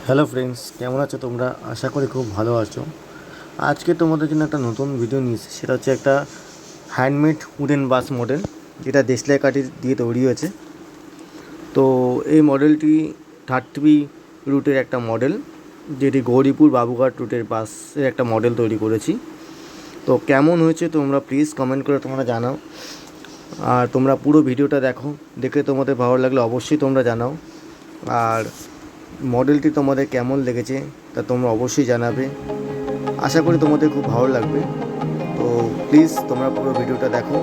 Hello friends, কেমন আছো তোমরা? আশা করি খুব ভালো আছো। আজকে তোমাদের জন্য একটা নতুন ভিডিও নিয়ে এসেছি। সেটা হচ্ছে একটা হ্যান্ডমেড উডেন বাস মডেল, যেটা দেশলাই কাঠি দিয়ে তৈরি হয়েছে। তো এই মডেলটি 30 রুটের একটা মডেল, যেটি গৌরীপুর বাবুঘাট রুটের বাসের একটা মডেল তৈরি করেছি। তো কেমন হয়েছে তোমরা প্লিজ কমেন্ট করে তোমরা জানাও। আর তোমরা পুরো ভিডিওটা দেখো, দেখে তোমাদের ভালো লাগলে অবশ্যই তোমরা জানাও। আর মডেলটি তোমাদের কেমন লেগেছে তা তোমরা অবশ্যই জানাবে। আশা করি তোমাদের খুব ভালো লাগবে। তো প্লিজ তোমরা পুরো ভিডিওটা দেখো।